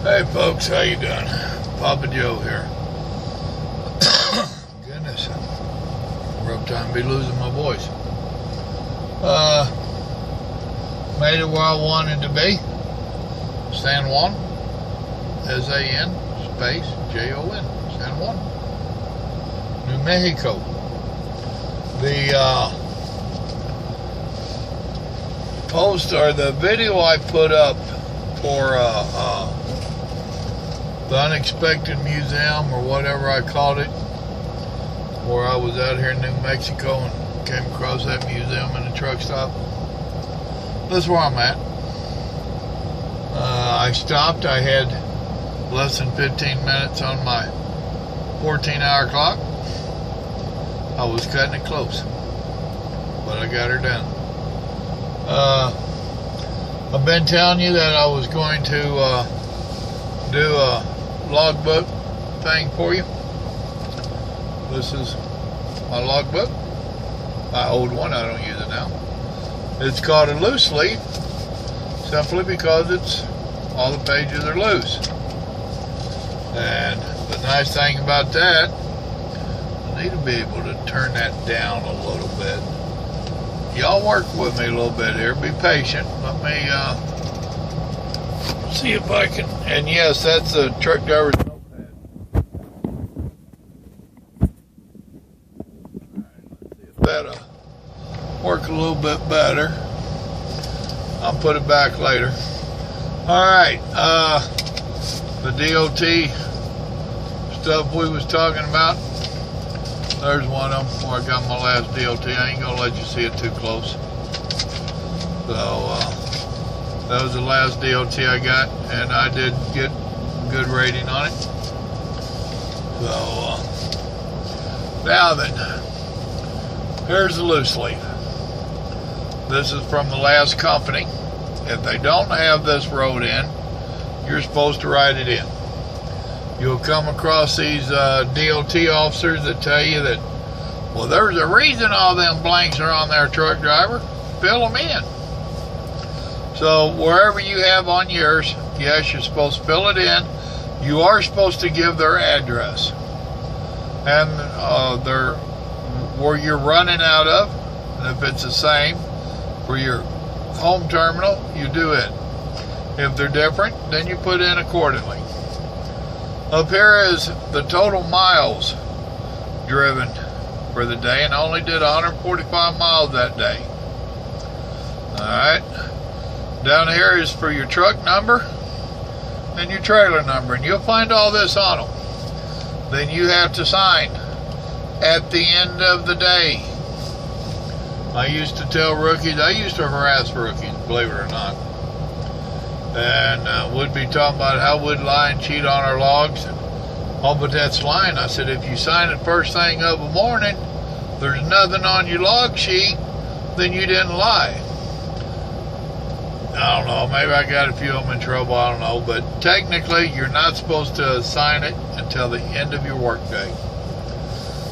Hey folks, how you doing? Papa Joe here. Goodness, rough time to be losing my voice. Made it where I wanted to be. San Juan, S-A-N space J-O-N, San Juan, New Mexico. The post or the video I put up for the Unexpected Museum or whatever I called it, where I was out here in New Mexico and came across that museum in a truck stop. That's where I'm at. I stopped. I had less than 15 minutes on my 14-hour clock. I was cutting it close, but I got her done. I've been telling you that I was going to do a logbook thing for you. This is my logbook. My old one, I don't use it now. It's called a loose leaf, simply because all the pages are loose. And the nice thing about that, I need to be able to turn that down a little bit. Y'all work with me a little bit here. Be patient. Let me see if I can. And yes, that's a truck driver's notepad. Let's see if that'll work a little bit better. I'll put it back later. All right. The DOT stuff we was talking about. There's one of them where I got my last DOT. I ain't gonna let you see it too close. So that was the last DOT I got, and I did get a good rating on it. So now then, here's the loose leaf. This is from the last company. If they don't have this road in, you're supposed to write it in. You'll come across these DOT officers that tell you that, well, there's a reason all them blanks are on there, truck driver. Fill them in. So wherever you have on yours, yes, you're supposed to fill it in. You are supposed to give their address and where you're running out of. And if it's the same for your home terminal, you do it. If they're different, then you put in accordingly. Up here is the total miles driven for the day, and I only did 145 miles that day. Alright. Down here is for your truck number and your trailer number, and you'll find all this on them. Then you have to sign at the end of the day. I used to tell rookies, I used to harass rookies, believe it or not. And would be talking about how would lie and cheat on our logs. And, oh, but that's lying. I said, if you sign it first thing of the morning, there's nothing on your log sheet, then you didn't lie. I don't know, maybe I got a few of them in trouble, I don't know, but technically you're not supposed to sign it until the end of your work day.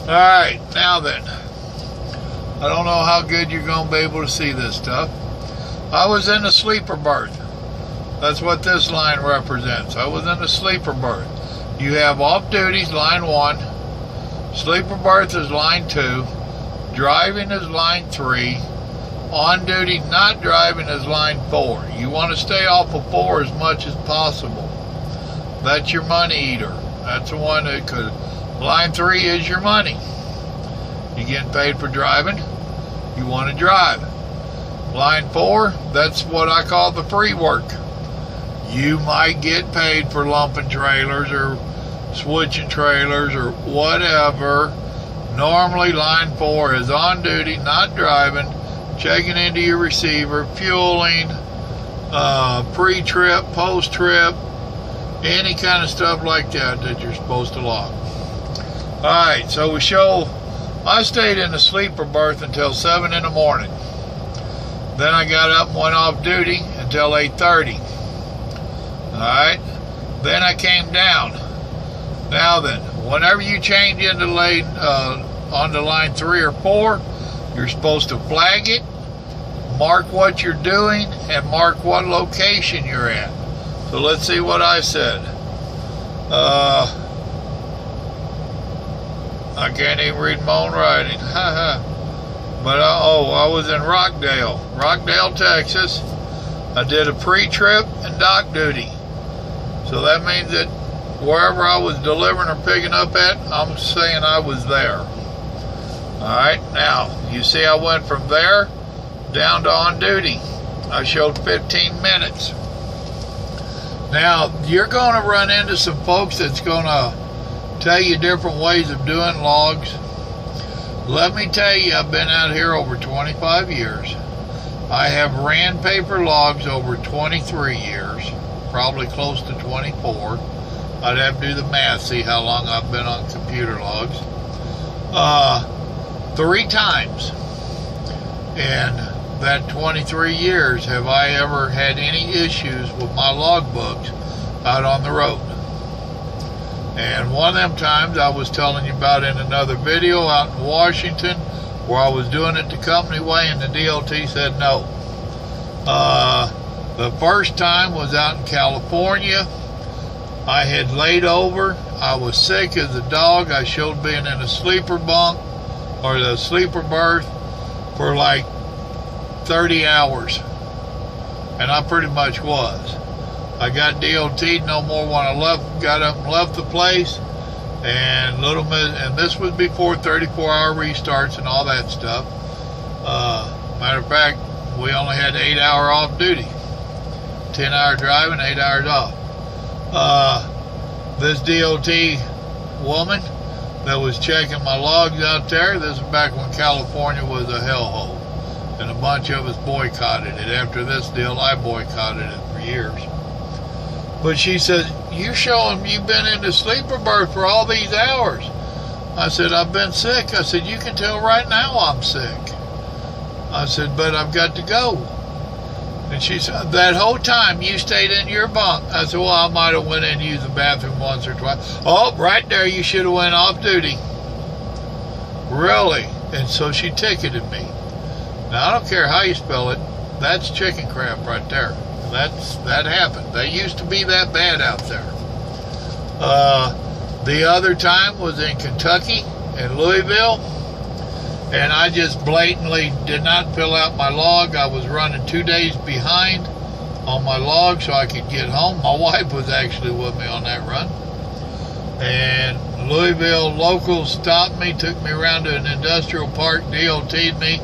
Alright, now then, I don't know how good you're going to be able to see this stuff. I was in a sleeper berth. That's what this line represents. I was in a sleeper berth. You have off duties, line 1. Sleeper berth is line 2. Driving is line 3. On duty, not driving, is line 4. You want to stay off of 4 as much as possible. That's your money eater. That's the one that could. Line 3 is your money. You getting paid for driving? You want to drive. Line 4, that's what I call the free work. You might get paid for lumping trailers or switching trailers or whatever. Normally, line 4 is on duty, not driving, checking into your receiver, fueling, pre-trip, post-trip, any kind of stuff like that you're supposed to log. Alright, so I stayed in the sleeper berth until 7 in the morning. Then I got up and went off duty until 8:30. Alright, then I came down. Now then, whenever you change into lane, onto line 3 or 4, you're supposed to flag it, mark what you're doing, and mark what location you're at. So let's see what I said. I can't even read my own writing. But I was in Rockdale, Texas. I did a pre-trip and dock duty. So that means that wherever I was delivering or picking up at, I'm saying I was there. Alright, now, you see I went from there down to on duty. I showed 15 minutes. Now, you're going to run into some folks that's going to tell you different ways of doing logs. Let me tell you, I've been out here over 25 years. I have ran paper logs over 23 years, probably close to 24. I'd have to do the math, see how long I've been on computer logs. 3 times in that 23 years have I ever had any issues with my logbooks out on the road. And one of them times I was telling you about in another video out in Washington, where I was doing it the company way and the DOT said no. The first time was out in California. I had laid over. I was sick as a dog. I showed being in a sleeper bunk or the sleeper berth for like 30 hours. And I pretty much was. I got DOT'd no more when I got up and left the place. And this was before 34-hour restarts and all that stuff. Matter of fact, we only had 8 hour off duty. 10-hour driving, 8 hours off. This DOT woman that was checking my logs out there, this is back when California was a hellhole. And a bunch of us boycotted it. After this deal, I boycotted it for years. But she said, you show them you've been in the sleeper berth for all these hours. I said, I've been sick. I said, you can tell right now I'm sick. I said, but I've got to go. And she said, that whole time you stayed in your bunk. I said, well, I might have went in and used the bathroom once or twice. Oh, right there, you should have went off duty. Really? And so she ticketed me. Now, I don't care how you spell it. That's chicken crap right there. That happened. They used to be that bad out there. The other time was in Kentucky, in Louisville, and I just blatantly did not fill out my log. I was running 2 days behind on my log so I could get home. My wife was actually with me on that run. And Louisville locals stopped me, took me around to an industrial park, DOT'd me.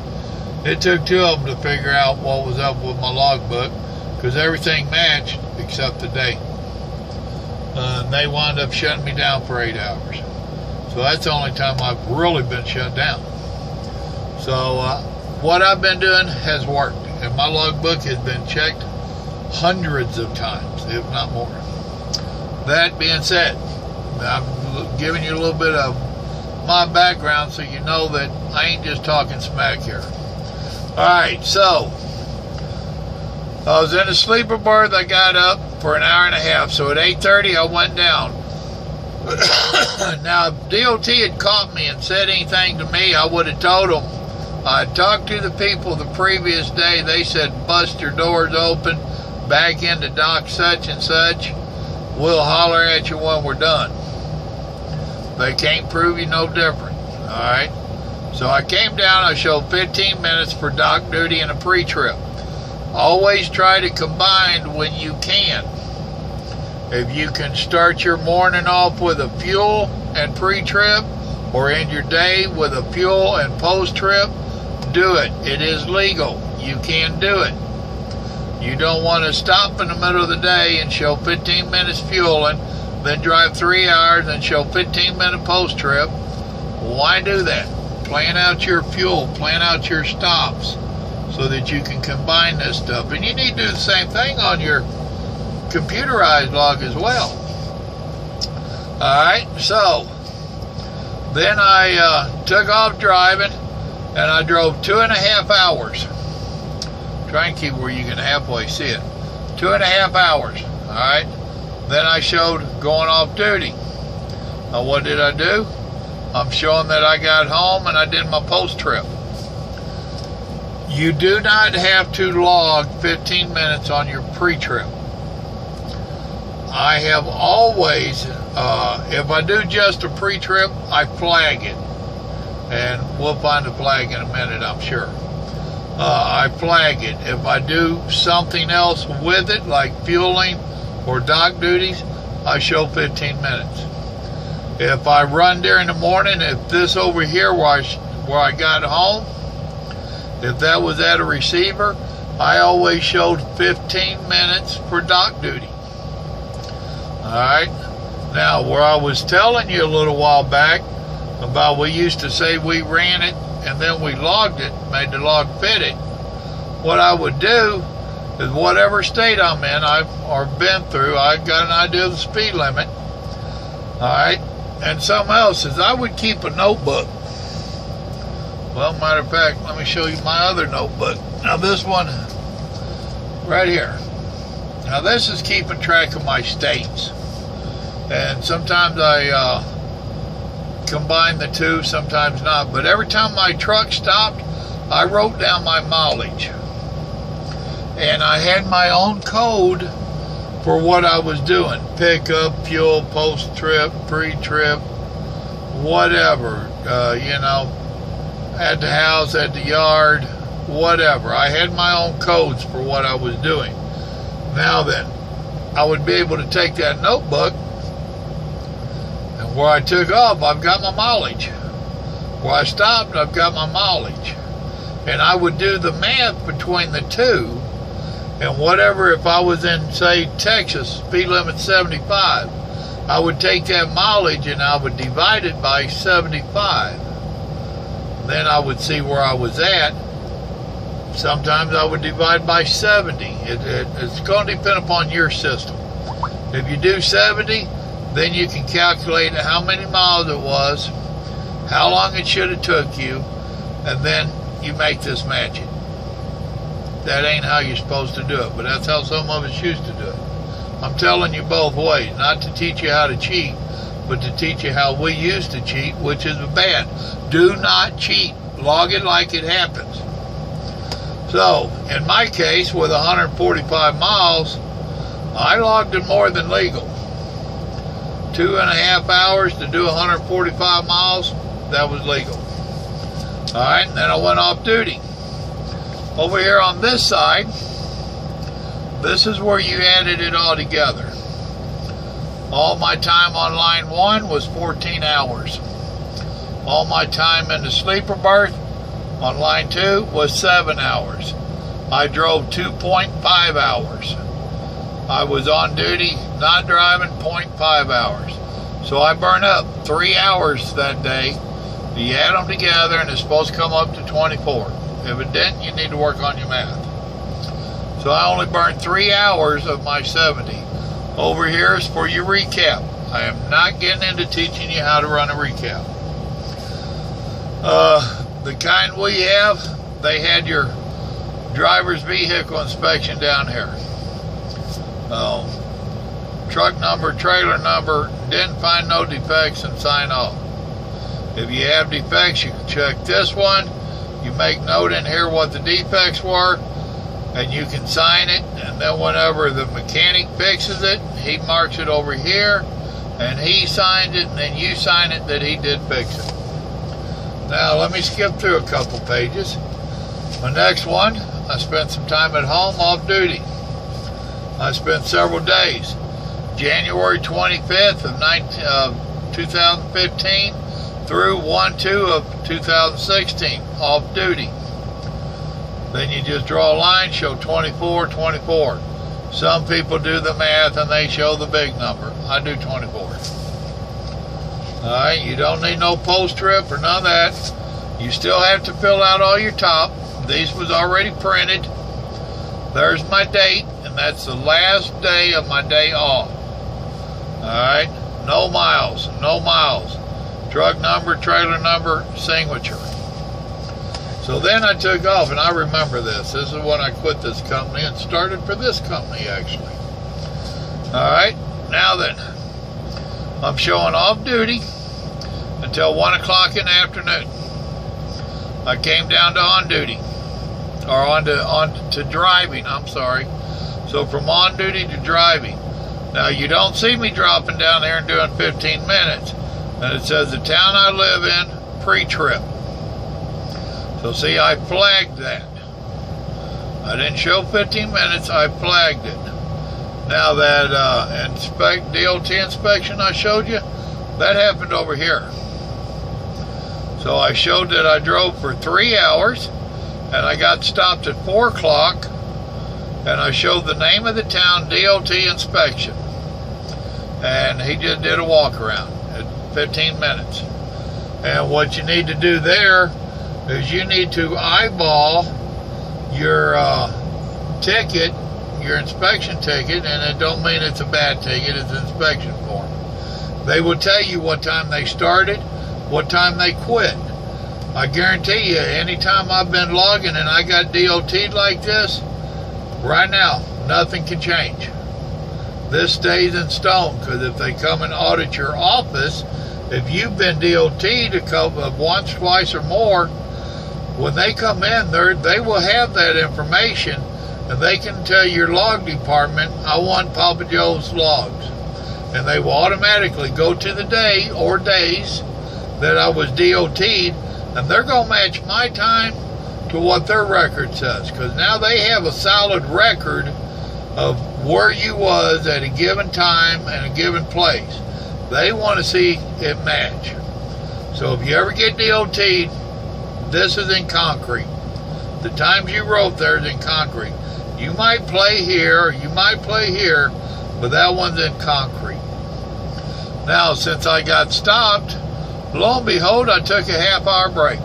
It took 2 of them to figure out what was up with my logbook, because everything matched except the date. They wound up shutting me down for 8 hours. So that's the only time I've really been shut down. So what I've been doing has worked, and my logbook has been checked hundreds of times, if not more. That being said, I'm giving you a little bit of my background so you know that I ain't just talking smack here. Alright, so I was in a sleeper berth. I got up for an hour and a half. So at 8:30, I went down. Now, if DOT had caught me and said anything to me, I would have told them. I talked to the people the previous day. They said, bust your doors open, back into dock such and such. We'll holler at you when we're done. They can't prove you no different. All right? So I came down. I showed 15 minutes for dock duty and a pre-trip. Always try to combine when you can. If you can start your morning off with a fuel and pre-trip, or end your day with a fuel and post-trip, do it. It is legal. You can do it. You don't want to stop in the middle of the day and show 15 minutes fueling, then drive 3 hours and show 15-minute post-trip. Why do that? Plan out your fuel, plan out your stops, so that you can combine this stuff. And you need to do the same thing on your computerized log as well. Alright, so then I took off driving, and I drove 2.5 hours. Try and keep where you can halfway see it. 2.5 hours. Alright, then I showed going off duty. Now what did I do? I'm showing that I got home and I did my post trip. You do not have to log 15 minutes on your pre-trip. I have always, if I do just a pre-trip, I flag it. And we'll find the flag in a minute, I'm sure. I flag it. If I do something else with it, like fueling or dock duties, I show 15 minutes. If I run during the morning, if this over here where I got home, if that was at a receiver, I always showed 15 minutes for dock duty. Alright, now where I was telling you a little while back about we used to say we ran it and then we logged it, made the log fit it, what I would do is whatever state I'm in, or been through, I've got an idea of the speed limit. Alright, and something else is I would keep a notebook. Well, matter of fact, let me show you my other notebook. Now this one right here. Now this is keeping track of my states. And sometimes I combine the two, sometimes not. But every time my truck stopped, I wrote down my mileage. And I had my own code for what I was doing. Pickup, fuel, post-trip, pre-trip, whatever. You know, at the house, at the yard, whatever. I had my own codes for what I was doing. Now then, I would be able to take that notebook, and where I took off, I've got my mileage. Where I stopped, I've got my mileage. And I would do the math between the two, and whatever, if I was in, say, Texas, speed limit 75, I would take that mileage and I would divide it by 75. Then I would see where I was at. Sometimes I would divide by 70. It's going to depend upon your system. If you do 70, then you can calculate how many miles it was, how long it should have took you, and then you make this match it. That ain't how you're supposed to do it, but that's how some of us used to do it. I'm telling you both ways, not to teach you how to cheat, but to teach you how we used to cheat, which is bad. Do not cheat. Log it like it happens. So, in my case, with 145 miles, I logged it more than legal. 2.5 hours to do 145 miles, that was legal. Alright, and then I went off duty. Over here on this side, this is where you added it all together. All my time on line 1 was 14 hours. All my time in the sleeper berth on line 2 was 7 hours. I drove 2.5 hours. I was on duty, not driving, 0.5 hours. So I burned up 3 hours that day. You add them together and it's supposed to come up to 24. If it didn't, you need to work on your math. So I only burned 3 hours of my 70. Over here is for your recap. I am not getting into teaching you how to run a recap. The kind we have, they had your driver's vehicle inspection down here. Truck number, trailer number, didn't find no defects, and sign off. If you have defects, you can check this one. You make note in here what the defects were, and you can sign it, and then whenever the mechanic fixes it, he marks it over here, and he signs it, and then you sign it that he did fix it. Now, let me skip through a couple pages. My next one, I spent some time at home off duty. I spent several days. January 25th of 2015 through 1/2 of 2016, off duty. Then you just draw a line, show 24, 24. Some people do the math and they show the big number. I do 24. Alright, you don't need no post-trip or none of that. You still have to fill out all your top. These was already printed. There's my date, and that's the last day of my day off. Alright, no miles, no miles. Truck number, trailer number, signature. So then I took off, and I remember this. This is when I quit this company and started for this company, actually. Alright, now then, I'm showing off duty until 1 o'clock in the afternoon. I came down to on duty, or on to driving, I'm sorry. So from on duty to driving, Now, you don't see me dropping down there and doing 15 minutes. And it says the town I live in, pre-trip. So see, I flagged that. I didn't show 15 minutes, I flagged it. Now that DOT inspection I showed you, that happened over here. So I showed that I drove for 3 hours, and I got stopped at 4 o'clock, and I showed the name of the town, DOT inspection. And he just did a walk around at 15 minutes. And what you need to do there is you need to eyeball your ticket, your inspection ticket, and it don't mean it's a bad ticket, it's an inspection form. They will tell you what time they started, what time they quit. I guarantee you, anytime I've been logging and I got DOT'd like this, right now, nothing can change. This stays in stone, because if they come and audit your office, if you've been DOT'd once, twice, or more, when they come in, they will have that information, and they can tell your log department, I want Papa Joe's logs. And they will automatically go to the day or days that I was DOT'd, and they're going to match my time to what their record says, because now they have a solid record of where you was at a given time and a given place. They want to see it match. So if you ever get DOT'd, this is in concrete. The times you wrote there is in concrete. You might play here, you might play here, but that one's in concrete. Now, since I got stopped, lo and behold, I took a half-hour break.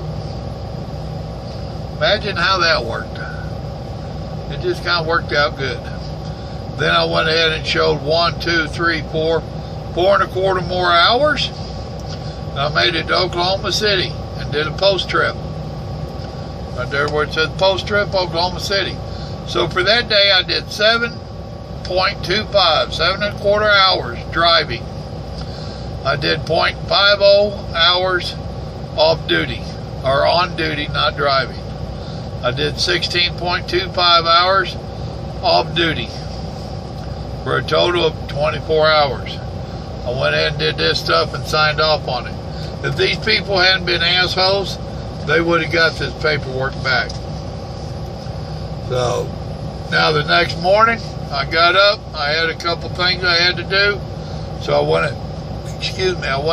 Imagine how that worked. It just kind of worked out good. Then I went ahead and showed 1, 2, 3, 4 4.25 more hours. And I made it to Oklahoma City and did a post trip. Right there where it says post trip, Oklahoma City. So for that day, I did 7.25, 7.25 hours driving. I did 0.50 hours off duty, or on duty, not driving. I did 16.25 hours off duty for a total of 24 hours. I went ahead and did this stuff and signed off on it. If these people hadn't been assholes, they would have got this paperwork back. So now the next morning, I got up, I had a couple things I had to do, so I went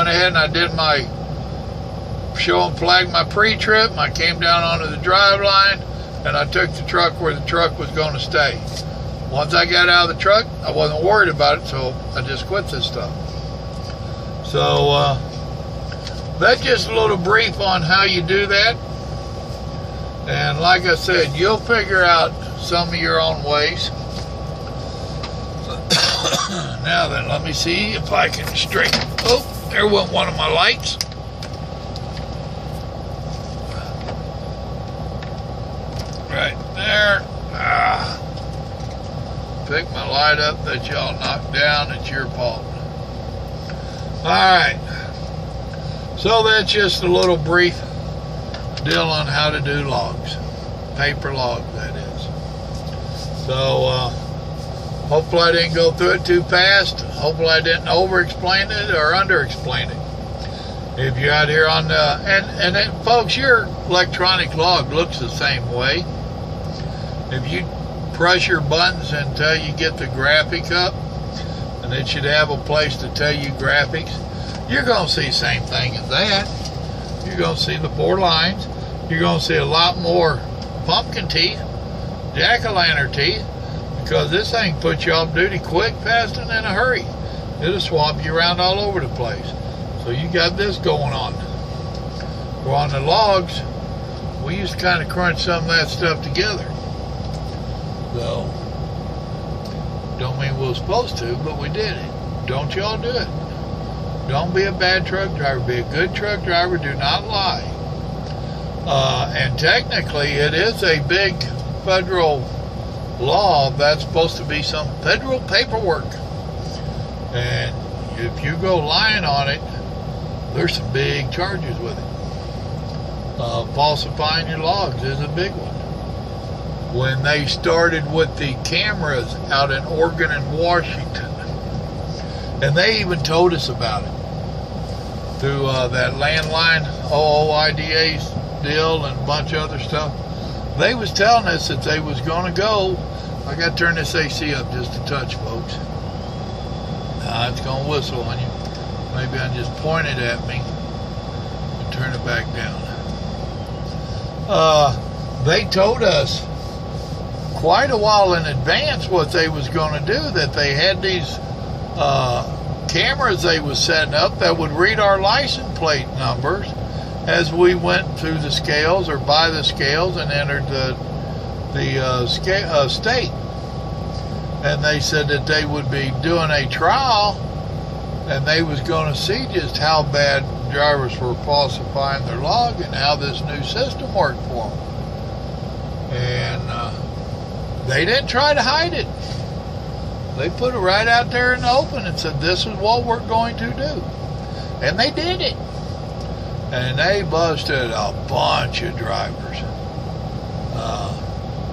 ahead and I did my show and flag my pre-trip. I came down onto the drive line, and I took the truck where the truck was going to stay. Once I got out of the truck, I wasn't worried about it, so I just quit this stuff. So that's just a little brief on how you do that. And like I said, you'll figure out some of your own ways. Now then, let me see if I can straighten. Oh, there went one of my lights. Right there. Pick my light up that y'all knocked down. It's your fault. Alright. So that's just a little brief deal on how to do logs. Paper log, that is. So, hopefully I didn't go through it too fast. Hopefully I didn't over-explain it or under-explain it. If you're out here on the... And then, folks, your electronic log looks the same way. If you press your buttons until you get the graphic up, and it should have a place to tell you graphics, you're going to see the same thing as that. You're going to see the 4 lines. You're going to see a lot more pumpkin teeth, jack-o'-lantern teeth, because this thing puts you off duty quick, fast, and in a hurry. It'll swap you around all over the place. So you got this going on. Well, on the logs, we used to kind of crunch some of that stuff together. So, don't mean we were supposed to, but we did it. Don't y'all do it. Don't be a bad truck driver. Be a good truck driver. Do not lie. And technically, it is a big federal law. That's supposed to be some federal paperwork. And if you go lying on it, there's some big charges with it. Falsifying your logs is a big one. When they started with the cameras out in Oregon and Washington, And they even told us about it through that landline OOIDA deal and a bunch of other stuff. They was telling us that they was going to go. I got to turn this AC up just a touch, folks. It's going to whistle on you. Maybe I just point it at me and turn it back down. They told us quite a while in advance what they was going to do, that they had these cameras they was setting up that would read our license plate numbers as we went through the scales or by the scales and entered the state. And they said that they would be doing a trial, and they was going to see just how bad drivers were falsifying their log and how this new system worked for them. And they didn't try to hide it. They put it right out there in the open and said, this is what we're going to do. And they did it. And they busted a bunch of drivers.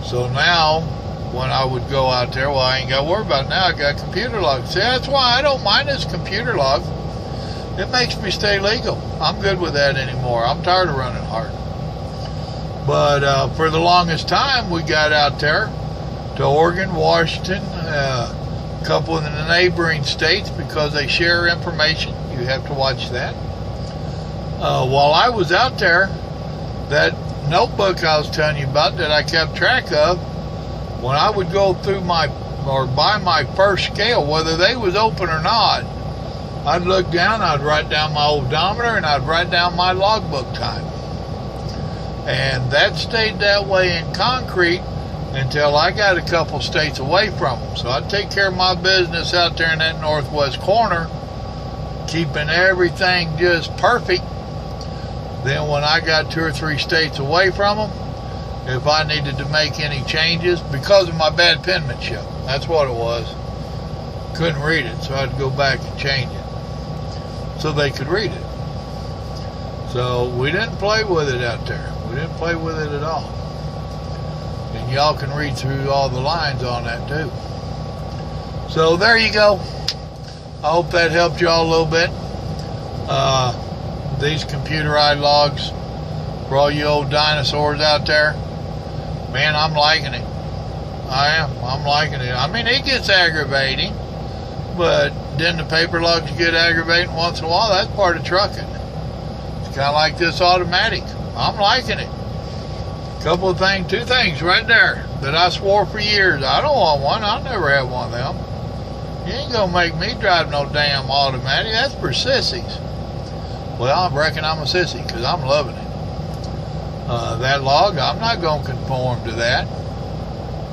So now, when I would go out there, well, I ain't got to worry about it now. I got computer log. See, that's why I don't mind this computer log. It makes me stay legal. I'm good with that anymore. I'm tired of running hard. But for the longest time, we got out there to Oregon, Washington, a couple of the neighboring states, because they share information. You have to watch that. While I was out there, that notebook I was telling you about that I kept track of, when I would go through by my first scale, whether they was open or not, I'd look down, I'd write down my odometer, and I'd write down my logbook time. And that stayed that way in concrete until I got a couple states away from them. So I'd take care of my business out there in that northwest corner, keeping everything just perfect. Then when I got 2 or 3 states away from them, if I needed to make any changes, because of my bad penmanship, that's what it was. Couldn't read it, so I'd go back and change it so they could read it. So we didn't play with it out there. We didn't play with it at all. And y'all can read through all the lines on that too. So there you go. I hope that helped y'all a little bit. These computerized logs, for all you old dinosaurs out there, man, I'm liking it. I am. I'm liking it. I mean, it gets aggravating, but then the paper logs get aggravating once in a while. That's part of trucking. It's kind of like this automatic. I'm liking it. Couple of things, 2 things right there that I swore for years. I don't want one. I'll never have one of them. You ain't gonna make me drive no damn automatic. That's for sissies. Well, I reckon I'm a sissy because I'm loving it. That log, I'm not gonna conform to that.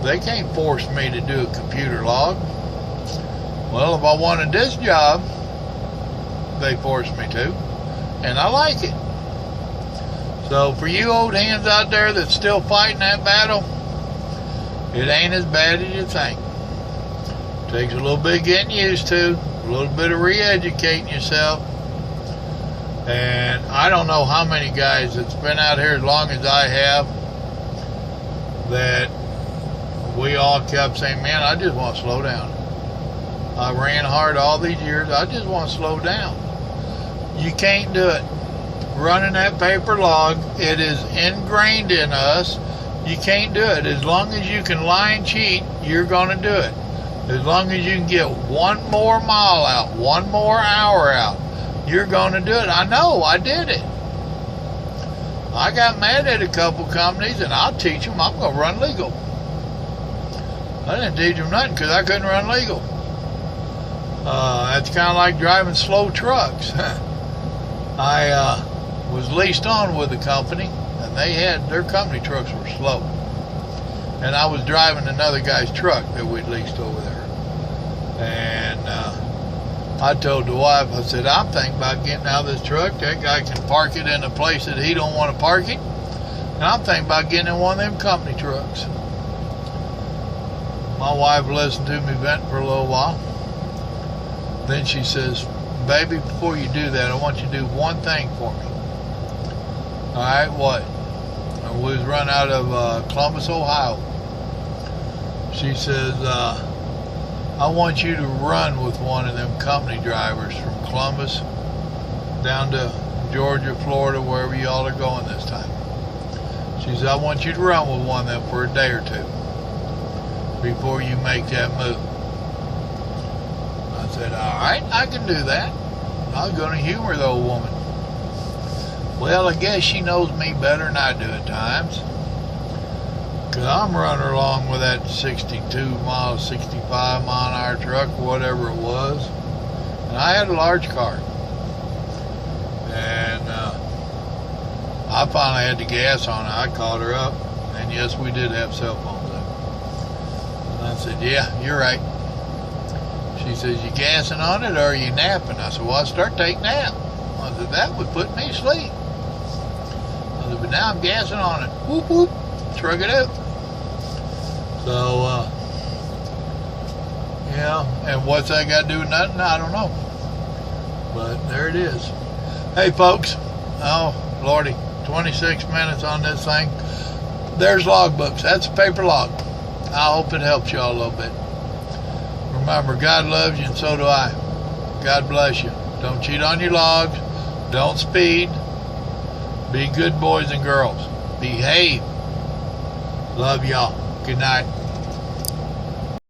They can't force me to do a computer log. Well, if I wanted this job, they forced me to, and I like it. So for you old hands out there that's still fighting that battle, it ain't as bad as you think. Takes a little bit of getting used to, a little bit of re-educating yourself. And I don't know how many guys that's been out here as long as I have that we all kept saying, man, I just want to slow down. I ran hard all these years. I just want to slow down. You can't do it. Running that paper log, it is ingrained in us. You can't do it. As long as you can lie and cheat, you're going to do it. As long as you can get 1 more mile out, 1 more hour out, you're going to do it. I know, I did it. I got mad at a couple companies, and I'll teach them I'm going to run legal. I didn't teach them nothing because I couldn't run legal. That's kind of like driving slow trucks. I was leased on with a company, and their company trucks were slow. And I was driving another guy's truck that we'd leased over there. And I told the wife, I said, I'm thinking about getting out of this truck. That guy can park it in a place that he don't want to park it. And I'm thinking about getting in one of them company trucks. My wife listened to me vent for a little while. Then she says, baby, before you do that, I want you to do one thing for me. All right, what? We was run out of Columbus, Ohio. She says, I want you to run with one of them company drivers from Columbus down to Georgia, Florida, wherever y'all are going this time. She said, I want you to run with one of them for a day or two before you make that move. I said, all right, I can do that. I'm going to humor the old woman. Well, I guess she knows me better than I do at times. Because I'm running along with that 65 mile an hour truck, or whatever it was. And I had a large car. And I finally had the gas on it. I called her up. And yes, we did have cell phones up. And I said, yeah, you're right. She says, you gassing on it or are you napping? I said, well, I'll start taking a nap. I said, that would put me to sleep. I said, but now I'm gassing on it. Whoop, whoop. Shrug it out. So, yeah, and what's that got to do with nothing? I don't know. But there it is. Hey, folks. Oh, Lordy, 26 minutes on this thing. There's logbooks. That's a paper log. I hope it helps y'all a little bit. Remember, God loves you and so do I. God bless you. Don't cheat on your logs. Don't speed. Be good boys and girls. Behave. Love y'all. Good night.